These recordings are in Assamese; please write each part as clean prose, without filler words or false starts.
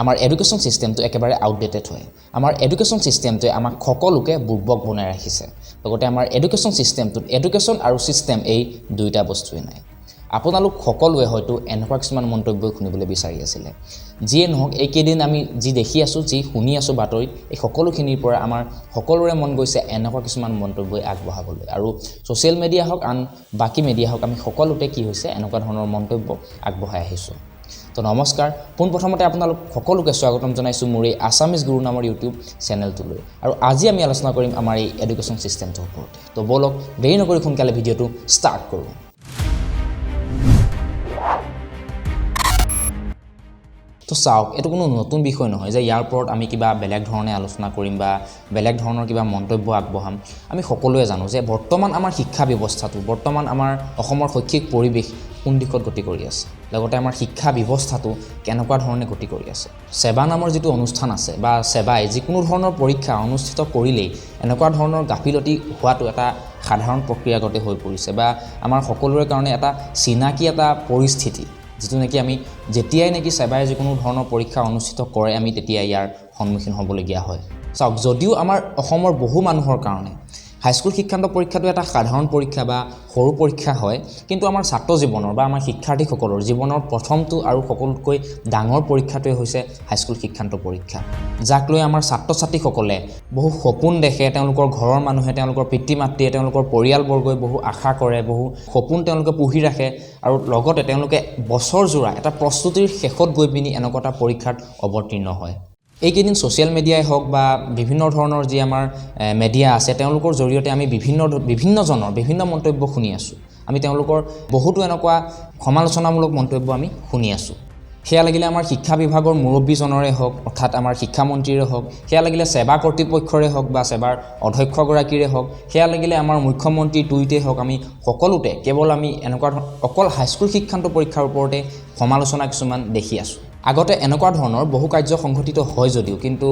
আমাৰ এডুকেশ্যন সিস্টেমটো একেবাৰে আউটডেটেড হয় আমাৰ এডুকেশ্যন সিস্টেমটোৱে আমাক সকলোকে বুৰ্বক বনাই ৰাখিছে লগতে আমাৰ এডুকেশ্যন সিস্টেমটোত এডুকেশ্যন আৰু সিস্টেম এই দুইটা বস্তুৱে নাই আপোনালোক সকলোৱে হয়তো এনেকুৱা কিছুমান মন্তব্য শুনিবলৈ বিচাৰি আছিল যিয়ে নহওক এই কেইদিন আমি যি দেখি আছো যি শুনি আছো বাতৰিত এই সকলোখিনিৰ পৰা আমাৰ সকলোৰে মন গৈছে এনেকুৱা কিছুমান মন্তব্য আগবঢ়াবলৈ আৰু সোশ্যাল মিডিয়া হওক আন বাকি মিডিয়া হওক আমি সকলোতে কি হৈছে এনেকুৱা ধৰণৰ মন্তব্য আগবঢ়াই আহিছো তো নমস্কাৰ পোনপ্ৰথমতে আপোনালোক সকলোকে স্বাগতম জনাইছো মোৰ এই আছামিজ গুৰু নামৰ ইউটিউব চেনেলটোলৈ আৰু আজি আমি আলোচনা কৰিম আমাৰ এই এডুকেশ্যন সিস্টেমটোৰ ওপৰত তো বলক দেৰি নকৰি সোনকালে ভিডিঅ'টো ষ্টাৰ্ট কৰোঁ তো চাওক এটো কোনো নতুন বিষয় নহয় যে ইয়াৰ ওপৰত আমি কিবা বেলেগ ধৰণে আলোচনা কৰিম বা বেলেগ ধৰণৰ কিবা মন্তব্য আগবঢ়াম আমি সকলোৱে জানো যে বৰ্তমান আমাৰ শিক্ষা ব্যৱস্থাটো বৰ্তমান আমাৰ অসমৰ শৈক্ষিক পৰিৱেশ কোন দিশত গতি কৰি আছে লগতে আমাৰ শিক্ষা ব্যৱস্থাটো কেনেকুৱা ধৰণে গতি কৰি আছে সেবা নামৰ যেটো অনুষ্ঠান আছে বা সেবাই যিকোনো ধৰণৰ পৰীক্ষা অনুষ্ঠিত কৰিলেই এনেকুৱা ধৰণৰ গাফিলতি হোৱাটো এটা সাধাৰণ প্ৰক্ৰিয়াগতে হৈ পৰিছে বা আমাৰ সকলোৰে কাৰণে এটা চিনাকি এটা পৰিস্থিতি যেটো নেকি আমি যেতিয়াই নেকি সেবাই যিকোনো ধৰণৰ পৰীক্ষা অনুষ্ঠিত কৰে আমি তেতিয়া ইয়াৰ সন্মুখীন হ'বলগীয়া হয় চাওক যদিও আমাৰ অসমৰ বহু মানুহৰ কাৰণে হাইস্কুল শিক্ষান্ত পৰীক্ষাটো এটা সাধাৰণ পৰীক্ষা বা সৰু পৰীক্ষা হয় কিন্তু আমাৰ ছাত্ৰ জীৱনৰ বা আমাৰ শিক্ষাৰ্থীসকলৰ জীৱনৰ প্ৰথমটো আৰু সকলোতকৈ ডাঙৰ পৰীক্ষাটোৱে হৈছে হাইস্কুল শিক্ষান্ত পৰীক্ষা যাক লৈ আমাৰ ছাত্ৰ ছাত্ৰীসকলে বহু সপোন দেখে তেওঁলোকৰ ঘৰৰ মানুহে তেওঁলোকৰ পিতৃ মাতৃয়ে তেওঁলোকৰ পৰিয়ালবৰ্গই বহু আশা কৰে বহু সপোন তেওঁলোকে পুহি ৰাখে আৰু লগতে তেওঁলোকে বছৰ জোৰা এটা প্ৰস্তুতিৰ শেষত গৈ পিনি এনেকুৱা এটা পৰীক্ষাত অৱতীৰ্ণ হয় এইকেইদিন সোশ্যাল মিডিয়াই হওক বা বিভিন্ন ধৰণৰ যি আমাৰ মিডিয়া আছে তেওঁলোকৰ জৰিয়তে আমি বিভিন্নজনৰ বিভিন্ন মন্তব্য শুনি আছো আমি তেওঁলোকৰ বহুতো এনেকুৱা সমালোচনামূলক মন্তব্য আমি শুনি আছো সেয়া লাগিলে আমাৰ শিক্ষা বিভাগৰ মুৰব্বীজনৰে হওক অৰ্থাৎ আমাৰ শিক্ষামন্ত্ৰীৰে হওক সেয়া লাগিলে সেবা কৰ্তৃপক্ষৰে হওক বা সেবাৰ অধ্যক্ষগৰাকীৰে হওক সেয়া লাগিলে আমাৰ মুখ্যমন্ত্ৰী টুইটে হওক আমি সকলোতে কেৱল আমি এনেকুৱা অকল হাইস্কুল শিক্ষান্ত পৰীক্ষাৰ ওপৰতে সমালোচনা কিছুমান দেখি আছো আগতে এনেকুৱা ধৰণৰ বহু কাৰ্য সংঘটিত হয় যদিও কিন্তু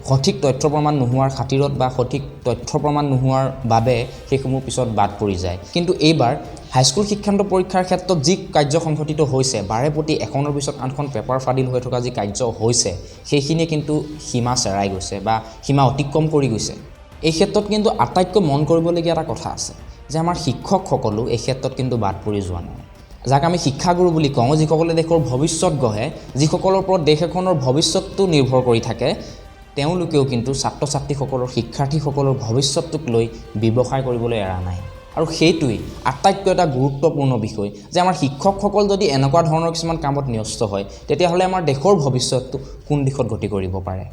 সঠিক তথ্য প্ৰমাণ নোহোৱাৰ খাতিৰত বা সঠিক তথ্য প্ৰমাণ নোহোৱাৰ বাবে সেইসমূহ পিছত বাদ পৰি যায় কিন্তু এইবাৰ হাইস্কুল শিক্ষান্ত পৰীক্ষাৰ ক্ষেত্ৰত যি কাৰ্য সংঘটিত হৈছে বাৰে প্ৰতি এখনৰ পিছত আনখন পেপাৰ ফাদিল হৈ থকা যি কাৰ্য হৈছে সেইখিনিয়ে কিন্তু সীমা চেৰাই গৈছে বা সীমা অতিক্ৰম কৰি গৈছে এই ক্ষেত্ৰত কিন্তু আটাইতকৈ মন কৰিবলগীয়া এটা কথা আছে যে আমাৰ শিক্ষকসকলো এই ক্ষেত্ৰত কিন্তু বাদ পৰি যোৱা নাই যাক আমি শিক্ষাগুৰু বুলি কওঁ যিসকলে দেশৰ ভৱিষ্যত গঢ়ে যিসকলৰ ওপৰত দেশ এখনৰ ভৱিষ্যতটো নিৰ্ভৰ কৰি থাকে তেওঁলোকেও কিন্তু ছাত্ৰ ছাত্ৰীসকলৰ শিক্ষাৰ্থীসকলৰ ভৱিষ্যতটোক লৈ ব্যৱসায় কৰিবলৈ এৰা নাই আৰু সেইটোই আটাইতকৈ এটা গুৰুত্বপূৰ্ণ বিষয় যে আমাৰ শিক্ষকসকল যদি এনেকুৱা ধৰণৰ কিছুমান কামত নিয়স্ত হয় তেতিয়াহ'লে আমাৰ দেশৰ ভৱিষ্যতটো কোন দিশত গতি কৰিব পাৰে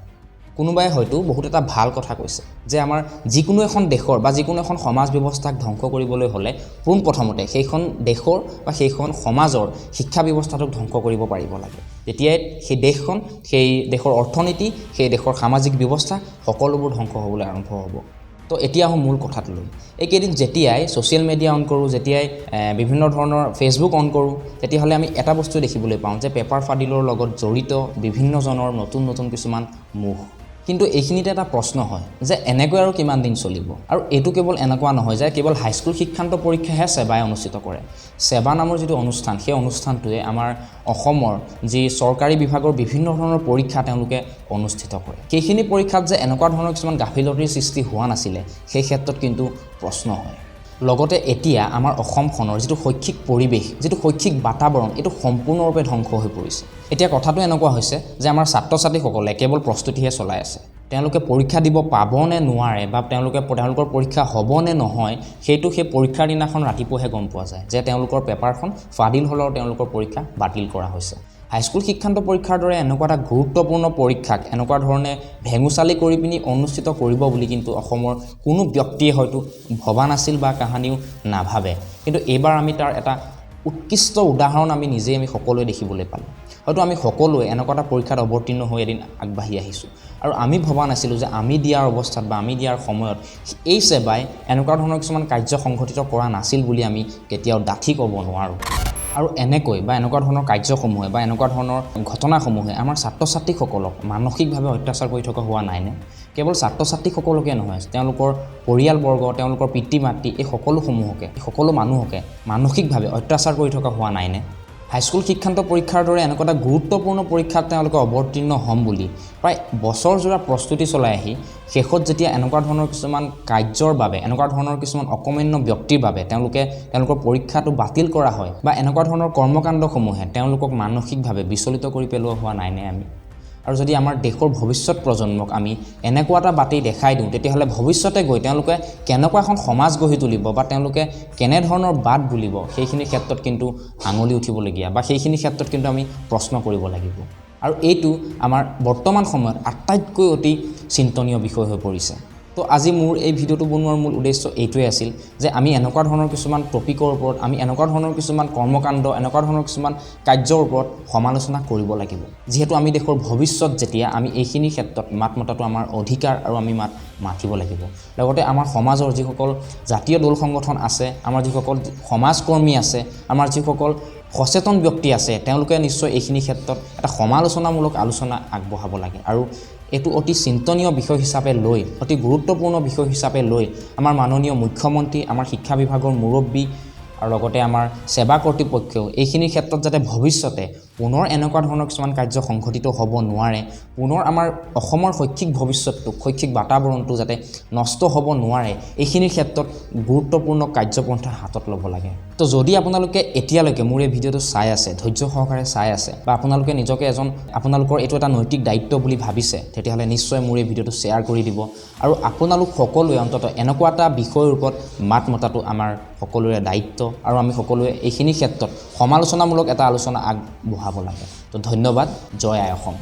কোনোবাই হয়তো বহুত এটা ভাল কথা কৈছে যে আমাৰ যিকোনো এখন দেশৰ বা যিকোনো এখন সমাজ ব্যৱস্থাক ধ্বংস কৰিবলৈ হ'লে পোনপ্ৰথমতে সেইখন দেশৰ বা সেইখন সমাজৰ শিক্ষা ব্যৱস্থাটোক ধ্বংস কৰিব পাৰিব লাগে তেতিয়াই সেই দেশখন সেই দেশৰ অৰ্থনীতি সেই দেশৰ সামাজিক ব্যৱস্থা সকলোবোৰ ধ্বংস হ'বলৈ আৰম্ভ হ'ব তো এতিয়া মূল কথাটো এইকেইদিন যেতিয়াই সোশ্যাল মিডিয়া অন কৰোঁ যেতিয়াই বিভিন্ন ধৰণৰ ফেচবুক অন কৰোঁ তেতিয়াহ'লে আমি এটা বস্তু দেখিবলৈ পাওঁ যে পেপাৰ ফাদিলৰ লগত জড়িত বিভিন্নজনৰ নতুন কিছুমান মুখ কিন্তু এইখিনিতে এটা প্ৰশ্ন হয় যে এনেকৈ আৰু কিমান দিন চলিব আৰু এইটো কেৱল এনেকুৱা নহয় যে কেৱল হাইস্কুল শিক্ষান্ত পৰীক্ষাহে সেবাই অনুষ্ঠিত কৰে সেবা নামৰ যেটো অনুষ্ঠান সেই অনুষ্ঠানটোৱে আমাৰ অসমৰ যি চৰকাৰী বিভাগৰ বিভিন্ন ধৰণৰ পৰীক্ষা তেওঁলোকে অনুষ্ঠিত কৰে সেইখিনি পৰীক্ষাত যে এনেকুৱা ধৰণৰ কিছুমান গাফিলতিৰ সৃষ্টি হোৱা নাছিলে সেই ক্ষেত্ৰত কিন্তু প্ৰশ্ন হয় লগতে এতিয়া আমাৰ অসমখনৰ যেটো শৈক্ষিক পৰিৱেশ যেটো শৈক্ষিক বাতাবৰণ এটো সম্পূৰ্ণৰূপে ধ্বংস হৈ পৰিছে এতিয়া কথাটো এনেকুৱা হৈছে যে আমাৰ ছাত্ৰ ছাত্ৰীসকলে কেৱল প্ৰস্তুতিহে চলাই আছে তেওঁলোকে পৰীক্ষা দিব পাব নে নোৱাৰে বা তেওঁলোকৰ পৰীক্ষা হ'ব নে নহয় সেইটো সেই পৰীক্ষাৰ দিনাখন ৰাতিপুৱাহে গম পোৱা যায় যে তেওঁলোকৰ পেপাৰখন ফাদিল হ'লেও তেওঁলোকৰ পৰীক্ষা বাতিল কৰা হৈছে হাইস্কুল শিক্ষান্ত পৰীক্ষাৰ দৰে এনেকুৱা এটা গুৰুত্বপূৰ্ণ পৰীক্ষাক এনেকুৱা ধৰণে ভেঙুচালি কৰি পিনি অনুষ্ঠিত কৰিব বুলি কিন্তু অসমৰ কোনো ব্যক্তিয়ে হয়তো ভবা নাছিল বা কাহানিও নাভাবে কিন্তু এইবাৰ আমি তাৰ এটা উৎকৃষ্ট উদাহৰণ আমি সকলোৱে দেখিবলৈ পালোঁ হয়তো আমি সকলোৱে এনেকুৱা এটা পৰীক্ষাত অৱতীৰ্ণ হৈ এদিন আগবাঢ়ি আহিছোঁ আৰু আমি ভবা নাছিলোঁ যে আমি দিয়াৰ অৱস্থাত বা আমি দিয়াৰ সময়ত এই সেবাই এনেকুৱা ধৰণৰ কিছুমান কাৰ্য সংঘটিত কৰা নাছিল বুলি আমি কেতিয়াও ডাঠি ক'ব নোৱাৰোঁ আৰু এনেকৈ বা এনেকুৱা ধৰণৰ কাৰ্যসমূহে বা এনেকুৱা ধৰণৰ ঘটনাসমূহে আমাৰ ছাত্ৰ ছাত্ৰীসকলক মানসিকভাৱে অত্যাচাৰ কৰি থকা হোৱা নাইনে কেৱল ছাত্ৰ ছাত্ৰীসকলকে নহয় তেওঁলোকৰ পৰিয়ালবৰ্গ তেওঁলোকৰ পিতৃ মাতৃ এই সকলো মানুহকে মানসিকভাৱে অত্যাচাৰ কৰি থকা হোৱা নাইনে হাইস্কুল শিক্ষান্ত পৰীক্ষাৰ দৰে এনেকুৱা এটা গুৰুত্বপূৰ্ণ পৰীক্ষাত তেওঁলোকে অৱতীৰ্ণ হ'ম বুলি প্ৰায় বছৰজোৰা প্ৰস্তুতি চলাই আহি শেষত যেতিয়া এনেকুৱা ধৰণৰ কিছুমান কাৰ্যৰ বাবে এনেকুৱা ধৰণৰ কিছুমান অকমান্য ব্যক্তিৰ বাবে তেওঁলোকৰ পৰীক্ষাটো বাতিল কৰা হয় বা এনেকুৱা ধৰণৰ কৰ্মকাণ্ডসমূহে তেওঁলোকক মানসিকভাৱে বিচলিত কৰি পেলোৱা হোৱা নাইনে আমি আৰু যদি আমাৰ দেশৰ ভৱিষ্যত প্ৰজন্মক আমি এনেকুৱা এটা বাতি দেখাই দিওঁ তেতিয়াহ'লে ভৱিষ্যতে গৈ তেওঁলোকে কেনেকুৱা এখন সমাজ গঢ়ি তুলিব বা তেওঁলোকে কেনেধৰণৰ বাট বুলিব সেইখিনি ক্ষেত্ৰত কিন্তু আঙুলি উঠিবলগীয়া বা সেইখিনি ক্ষেত্ৰত কিন্তু আমি প্ৰশ্ন কৰিব লাগিব আৰু এইটো আমাৰ বৰ্তমান সময়ত আটাইতকৈ অতি চিন্তনীয় বিষয় হৈ পৰিছে তো আজি মোৰ এই ভিডিঅ'টো বনোৱাৰ মূল উদ্দেশ্য এইটোৱে আছিল যে আমি এনেকুৱা ধৰণৰ কিছুমান টপিকৰ ওপৰত আমি এনেকুৱা ধৰণৰ কিছুমান কৰ্মকাণ্ড এনেকুৱা ধৰণৰ কিছুমান কাৰ্যৰ ওপৰত সমালোচনা কৰিব লাগিব যিহেতু আমি দেশৰ ভৱিষ্যত যেতিয়া আমি এইখিনি ক্ষেত্ৰত মাত মতাটো আমাৰ অধিকাৰ আৰু আমি মাতিব লাগিব লগতে আমাৰ সমাজৰ যিসকল জাতীয় দল সংগঠন আছে আমাৰ যিসকল সমাজকৰ্মী আছে আমাৰ যিসকল সচেতন ব্যক্তি আছে তেওঁলোকে নিশ্চয় এইখিনি ক্ষেত্ৰত এটা সমালোচনামূলক আলোচনা আগবঢ়াব লাগে আৰু এটো অতি চিন্তনীয় বিষয় হিচাপে লৈ অতি গুৰুত্বপূৰ্ণ বিষয় হিচাপে লৈ আমাৰ মাননীয় মুখ্যমন্ত্ৰী আমাৰ শিক্ষা বিভাগৰ মুৰব্বী আৰু লগতে আমাৰ সেবা কৰ্তৃপক্ষও এইখিনি ক্ষেত্ৰত যাতে ভৱিষ্যতে পুনৰ এনেকুৱা ধৰণৰ কিছুমান কাৰ্য সংঘটিত হ'ব নোৱাৰে পুনৰ আমাৰ অসমৰ শৈক্ষিক ভৱিষ্যতটো শৈক্ষিক বাতাবৰণটো যাতে নষ্ট হ'ব নোৱাৰে এইখিনি ক্ষেত্ৰত গুৰুত্বপূৰ্ণ কাৰ্যপন্থা হাতত ল'ব লাগে তো যদি আপোনালোকে এতিয়ালৈকে মোৰ এই ভিডিঅ'টো চাই আছে ধৈৰ্য সহকাৰে চাই আছে বা আপোনালোকে নিজকে আপোনালোকৰ এইটো এটা নৈতিক দায়িত্ব বুলি ভাবিছে তেতিয়াহ'লে নিশ্চয় মোৰ এই ভিডিঅ'টো শ্বেয়াৰ কৰি দিব আৰু আপোনালোক সকলোৱে অন্ততঃ এনেকুৱা এটা বিষয়ৰ ওপৰত মাত মতাটো আমাৰ সকলোৰে দায়িত্ব আৰু আমি সকলোৱে এইখিনি ক্ষেত্ৰত সমালোচনামূলক এটা আলোচনা আগবঢ়াব লাগে তো ধন্যবাদ জয় আই অসম